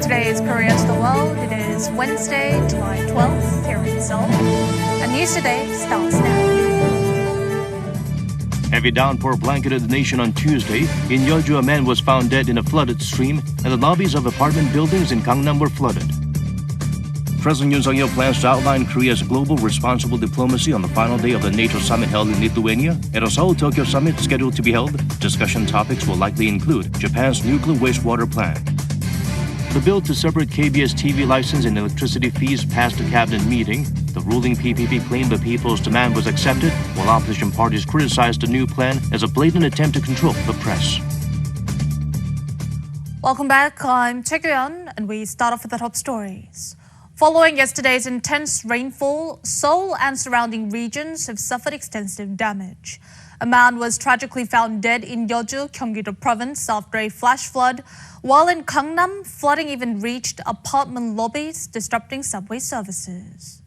today is Korea to the World. It is Wednesday, July 12th, here in Seoul. And News Today starts now. Heavy downpour blanketed the nation on Tuesday. In Yeoju, a man was found dead in a flooded stream, and the lobbies of apartment buildings in Gangnam were flooded. President Yoon Suk-yeol plans to outline Korea's global responsible diplomacy on the final day of the NATO summit held in Lithuania. At a Seoul-Tokyo summit scheduled to be held, discussion topics will likely include Japan's nuclear wastewater plant. The bill to separate KBS TV license and electricity fees passed a cabinet meeting. The ruling PPP claimed the people's demand was accepted, while opposition parties criticized the new plan as a blatant attempt to control the press. Welcome back. I'm Tae-Yeon, and we start off with the top stories. Following yesterday's intense rainfall, Seoul and surrounding regions have suffered extensive damage. A man was tragically found dead in Yeoju, Gyeonggi-do Province after a flash flood, while in Gangnam, flooding even reached apartment lobbies, disrupting subway services.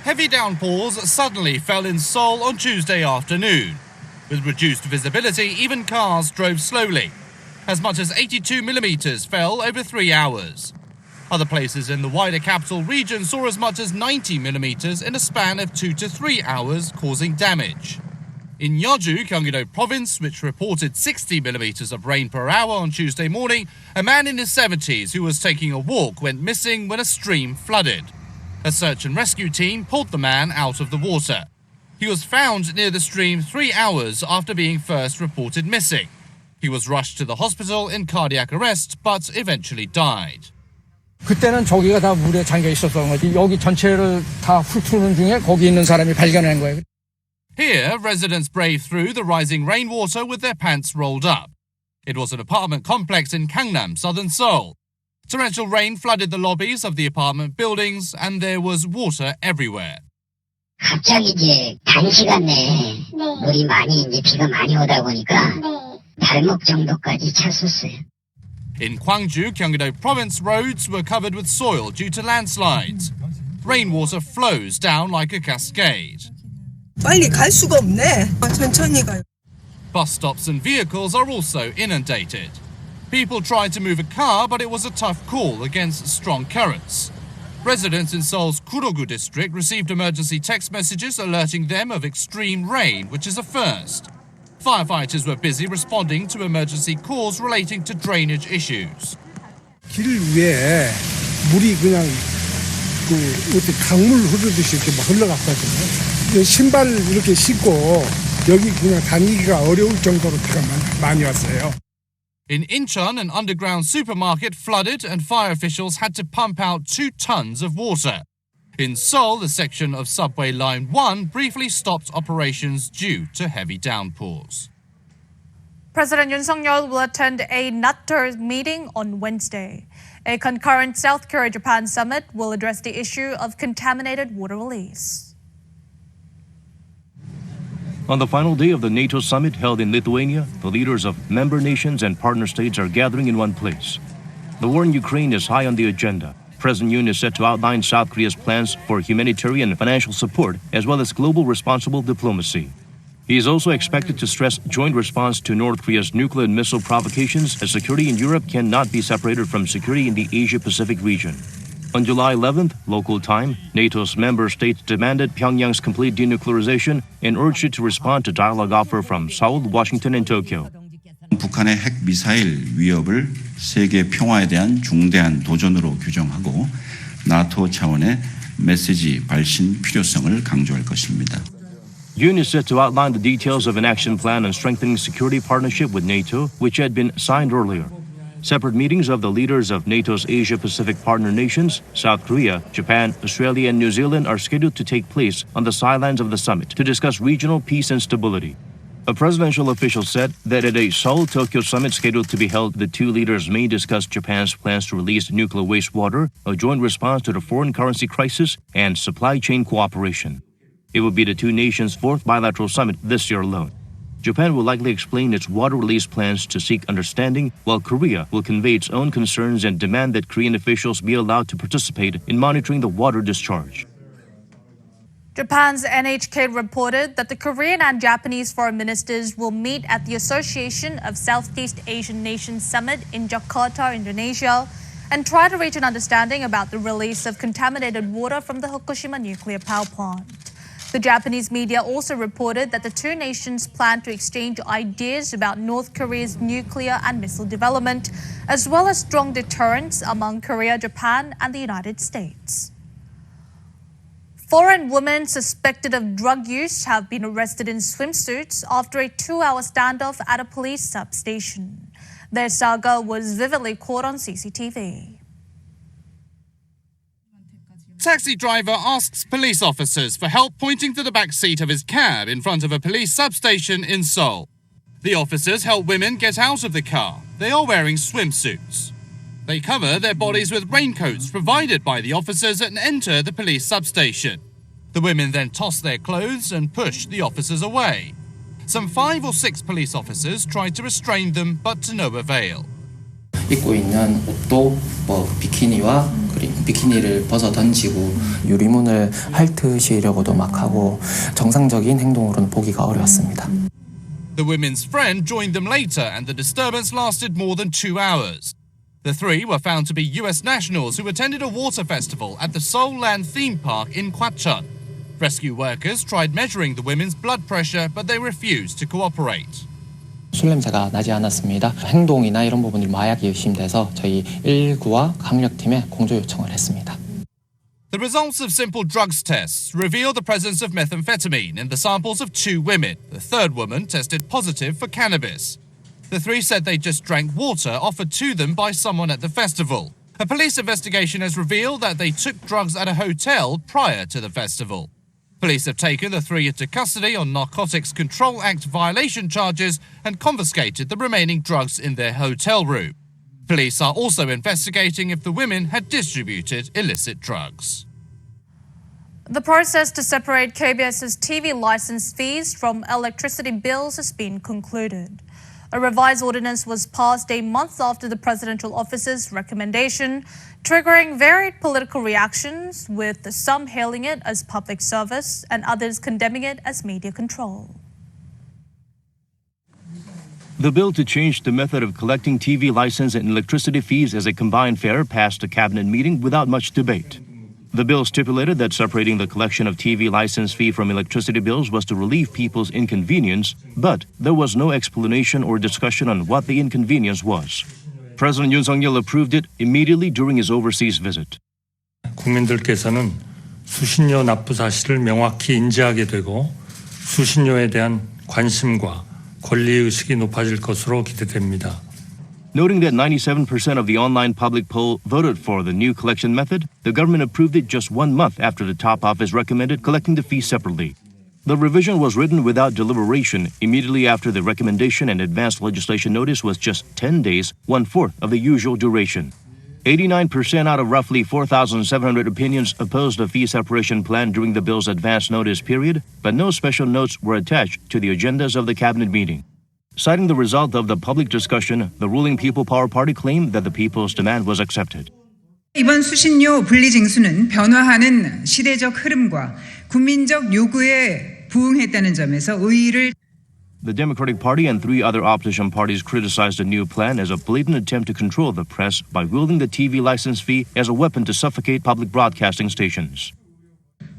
Heavy downpours suddenly fell in Seoul on Tuesday afternoon. With reduced visibility, even cars drove slowly. As much as 82 millimeters fell over 3 hours. Other places in the wider capital region saw as much as 90 millimeters in a span of 2 to 3 hours, causing damage. In Yeoju, Gyeonggi-do Province, which reported 60 millimeters of rain per hour on Tuesday morning, a man in his 70s who was taking a walk went missing when a stream flooded. A search and rescue team pulled the man out of the water. He was found near the stream 3 hours after being first reported missing. He was rushed to the hospital in cardiac arrest, but eventually died. 그때는 조기가 다 물에 잠겨 있었던 거지. 여기 전체를 다 훑는 중에 거기 있는 사람이 발견한 거예요. Here, residents braved through the rising rainwater with their pants rolled up. It was an apartment complex in Gangnam, southern Seoul. Torrential rain flooded the lobbies of the apartment buildings, and there was water everywhere. 갑자기 이제 단시간에 물이 많이 이제 비가 많이 오다 보니까 발목 정도까지 찼었어요. In Gwangju, Gyeonggi-do Province, roads were covered with soil due to landslides. Rainwater flows down like a cascade. 빨리 갈 수가 없네. 천천히 가요. Bus stops and vehicles are also inundated. People tried to move a car, but it was a tough call against strong currents. Residents in Seoul's Kurogu district received emergency text messages alerting them of extreme rain, which is a first. Firefighters were busy responding to emergency calls relating to drainage issues. 길 위에 물이 그냥 어떻게 강물 흐르듯이 이렇게 막 흘러갔거든요. 신발 이렇게 신고 여기 그냥 다니기가 어려울 정도로 비가 많이 왔어요. In Incheon, an underground supermarket flooded and fire officials had to pump out 2 tons of water. In Seoul, a section of subway line 1 briefly stopped operations due to heavy downpours. President Yoon Suk-yeol will attend a NATO meeting on Wednesday. A concurrent South Korea-Japan summit will address the issue of contaminated water release. On the final day of the NATO summit held in Lithuania, the leaders of member nations and partner states are gathering in one place. The war in Ukraine is high on the agenda. President Yoon is set to outline South Korea's plans for humanitarian and financial support, as well as global responsible diplomacy. He is also expected to stress joint response to North Korea's nuclear and missile provocations, as security in Europe cannot be separated from security in the Asia-Pacific region. On July 11th, local time, NATO's member states demanded Pyongyang's complete denuclearization and urged it to respond to dialogue offer from Seoul, Washington, and Tokyo. 북한의 핵 미사일 위협을 세계 평화에 대한 중대한 도전으로 규정하고 나토 차원의 메시지 발신 필요성을 강조할 것입니다. Yoon is set to outline the details of an action plan on strengthening security partnership with NATO, which had been signed earlier. Separate meetings of the leaders of NATO's Asia-Pacific partner nations, South Korea, Japan, Australia, and New Zealand are scheduled to take place on the sidelines of the summit to discuss regional peace and stability. A presidential official said that at a Seoul-Tokyo summit scheduled to be held, the two leaders may discuss Japan's plans to release nuclear wastewater, a joint response to the foreign currency crisis, and supply chain cooperation. It will be the two nations' 4th bilateral summit this year alone. Japan will likely explain its water release plans to seek understanding, while Korea will convey its own concerns and demand that Korean officials be allowed to participate in monitoring the water discharge. Japan's NHK reported that the Korean and Japanese foreign ministers will meet at the Association of Southeast Asian Nations Summit in Jakarta, Indonesia, and try to reach an understanding about the release of contaminated water from the Fukushima nuclear power plant. The Japanese media also reported that the two nations plan to exchange ideas about North Korea's nuclear and missile development, as well as strong deterrence among Korea, Japan, and the United States. Foreign women suspected of drug use have been arrested in swimsuits after a 2-hour standoff at a police substation. Their saga was vividly caught on CCTV. Taxi driver asks police officers for help pointing to the back seat of his cab in front of a police substation in Seoul. The officers help women get out of the car. They are wearing swimsuits. They cover their bodies with raincoats provided by the officers and enter the police substation. The women then toss their clothes and push the officers away. Some 5 or 6 police officers tried to restrain them, but to no avail. 입고 있는 옷도 비키니를 벗어 던지고 유리문을 핥으시려고도 막 하고 정상적인 행동으로는 보기가 어려웠습니다. The women's friend joined them later and the disturbance lasted more than 2 hours. The 3 were found to be US nationals who attended a water festival at the Seoul Land theme park in Gwacheon. Rescue workers tried measuring the women's blood pressure, but they refused to cooperate. 술 냄새가 나지 않았습니다. 행동이나 이런 부분이 마약이 의심돼서 저희 119와 강력팀에 공조 요청을 했습니다. The results of simple drugs tests revealed the presence of methamphetamine in the samples of 2 women. The 3rd woman tested positive for cannabis. The 3 said they just drank water offered to them by someone at the festival. A police investigation has revealed that they took drugs at a hotel prior to the festival. Police have taken the 3 into custody on Narcotics Control Act violation charges and confiscated the remaining drugs in their hotel room. Police are also investigating if the women had distributed illicit drugs. The process to separate KBS's TV license fees from electricity bills has been concluded. A revised ordinance was passed a month after the presidential office's recommendation, triggering varied political reactions, with some hailing it as public service and others condemning it as media control. The bill to change the method of collecting TV license and electricity fees as a combined fare passed a cabinet meeting without much debate. The bill stipulated that separating the collection of TV license fee from electricity bills was to relieve people's inconvenience, but there was no explanation or discussion on what the inconvenience was. President Yoon Suk-yeol approved it immediately during his overseas visit. 국민들께서는 수신료 납부 사실을 명확히 인지하게 되고 수신료에 대한 관심과 권리의식이 높아질 것으로 기대됩니다. Noting that 97% of the online public poll voted for the new collection method, the government approved it just 1 month after the top office recommended collecting the fee separately. The revision was written without deliberation immediately after the recommendation, and advanced legislation notice was just 10 days, 1/4 of the usual duration. 89% out of roughly 4,700 opinions opposed the fee separation plan during the bill's advance notice period, but no special notes were attached to the agendas of the cabinet meeting. Citing the result of the public discussion, the ruling People Power Party claimed that the people's demand was accepted. 이번 수신료 분리징수는 변화하는 시대적 흐름과 국민적 요구에 부응했다는 점에서 의의를. The Democratic Party and 3 other opposition parties criticized the new plan as a blatant attempt to control the press by wielding the TV license fee as a weapon to suffocate public broadcasting stations.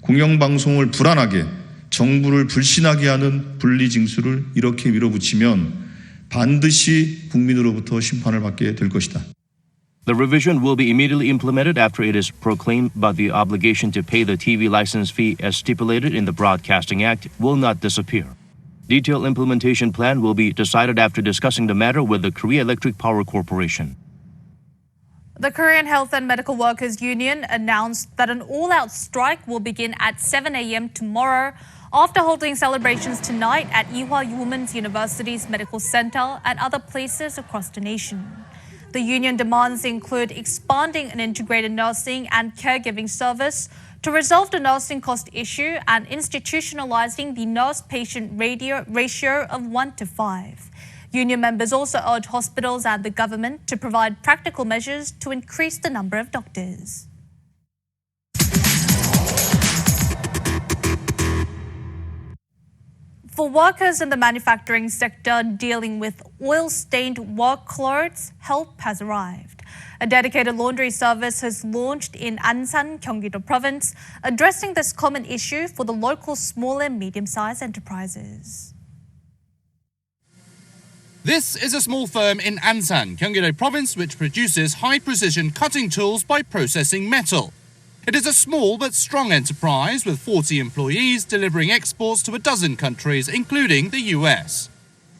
공영방송을 불안하게 정부를 불신하게 하는 분리징수를 이렇게 밀어붙이면 반드시 국민으로부터 심판을 받게 될 것이다. The revision will be immediately implemented after it is proclaimed, but the obligation to pay the TV license fee as stipulated in the Broadcasting Act will not disappear. Detailed implementation plan will be decided after discussing the matter with the Korea Electric Power Corporation. The Korean Health and Medical Workers Union announced that an all-out strike will begin at 7 a.m. tomorrow after holding celebrations tonight at Ewha Women's University's Medical Center and other places across the nation. The union demands include expanding an integrated nursing and caregiving service to resolve the nursing cost issue and institutionalizing the nurse-patient ratio of 1:5. Union members also urge hospitals and the government to provide practical measures to increase the number of doctors. For workers in the manufacturing sector dealing with oil-stained work clothes, help has arrived. A dedicated laundry service has launched in Ansan, Gyeonggi-do Province, addressing this common issue for the local small and medium-sized enterprises. This is a small firm in Ansan, Gyeonggi-do Province, which produces high-precision cutting tools by processing metal. It is a small but strong enterprise with 40 employees delivering exports to a dozen countries, including the US.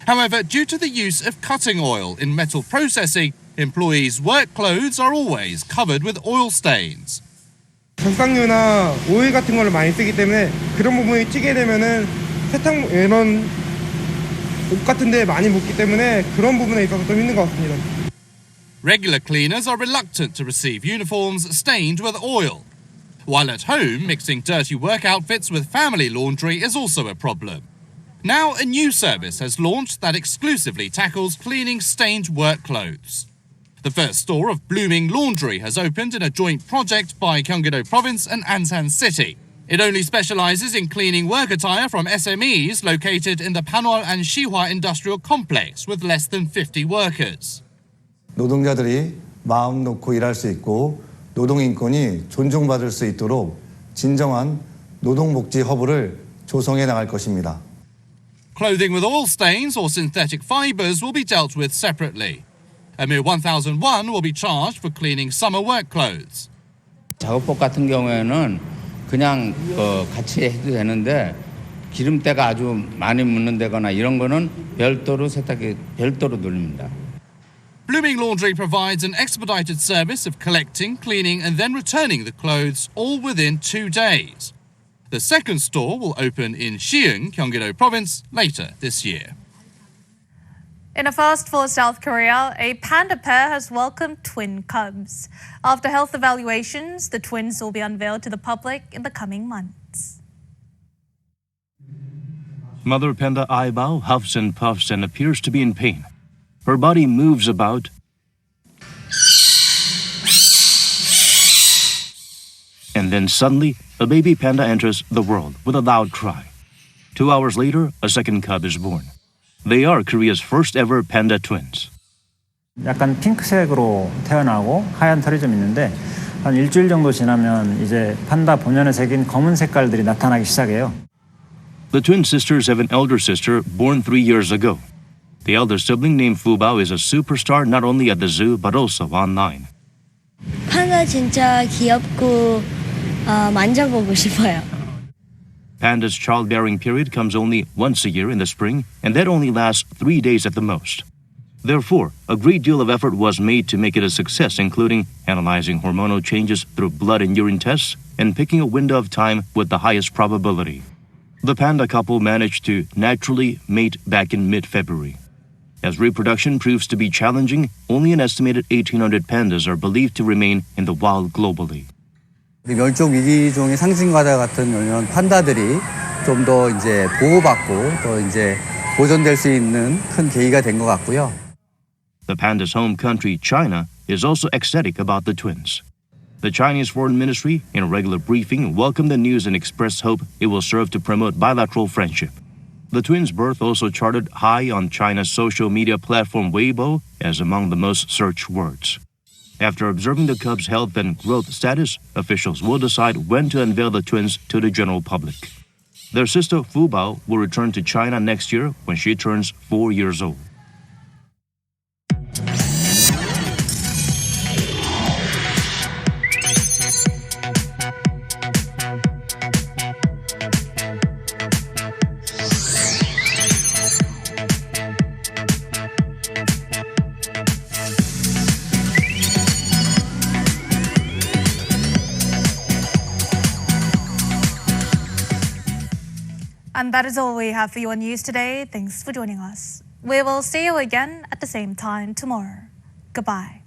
However, due to the use of cutting oil in metal processing, employees' work clothes are always covered with oil stains. 정상유나 오일 같은 걸 많이 쓰기 때문에 그런 부분이 튀게 되면은 세탁 이런 옷 같은 데 많이 묻기 때문에 그런 부분에 있어서 좀 힘든 것 같습니다. Regular cleaners are reluctant to receive uniforms stained with oil. While at home, mixing dirty work outfits with family laundry is also a problem. Now a new service has launched that exclusively tackles cleaning stained work clothes. The first store of Blooming Laundry has opened in a joint project by Gyeonggi-do Province and Ansan City. It only specializes in cleaning work attire from SMEs located in the Panwol and Sihwa industrial complex with less than 50 workers. 노동자들이 마음 놓고 일할 수 있고 노동인권이 존중받을 수 있도록 진정한 노동복지 허브를 조성해 나갈 것입니다. Clothing with oil stains or synthetic fibers will be dealt with separately. A mere 1,000 won will be charged for cleaning summer work clothes. 작업복 같은 경우에는 그냥 같이 해도 되는데 기름때가 아주 많이 묻는다거나 이런 거는 별도로 돌립니다. Blooming Laundry provides an expedited service of collecting, cleaning and then returning the clothes all within 2 days. The second store will open in Siheung, Gyeonggi-do Province, later this year. In a first for South Korea, a panda pair has welcomed twin cubs. After health evaluations, the twins will be unveiled to the public in the coming months. Mother panda Aibao huffs and puffs and appears to be in pain. Her body moves about, and then suddenly, a baby panda enters the world with a loud cry. 2 hours later, a second cub is born. They are Korea's first ever panda twins. 약간 핑크색으로 태어나고 하얀 털이 좀 있는데 한 일주일 정도 지나면 이제 판다 본연의 색인 검은 색깔들이 나타나기 시작해요. The twin sisters have an elder sister born 3 years ago. The elder sibling named Fubao is a superstar not only at the zoo but also online. 판다 진짜 귀엽고 만져보고 싶어요. Panda's childbearing period comes only once a year in the spring, and that only lasts 3 days at the most. Therefore, a great deal of effort was made to make it a success, including analyzing hormonal changes through blood and urine tests and picking a window of time with the highest probability. The panda couple managed to naturally mate back in mid-February. As reproduction proves to be challenging, only an estimated 1,800 pandas are believed to remain in the wild globally. 멸종 위기종의 상징과도 같은 이런 판다들이 좀 더 이제 보호받고 또 이제 보존될 수 있는 큰 계기가 된 것 같고요. The panda's home country, China, is also ecstatic about the twins. The Chinese Foreign Ministry, in a regular briefing, welcomed the news and expressed hope it will serve to promote bilateral friendship. The twins' birth also charted high on China's social media platform Weibo as among the most searched words. After observing the cubs' health and growth status, officials will decide when to unveil the twins to the general public. Their sister Fubao will return to China next year when she turns 4 years old. And that is all we have for your news today. Thanks for joining us. We will see you again at the same time tomorrow. Goodbye.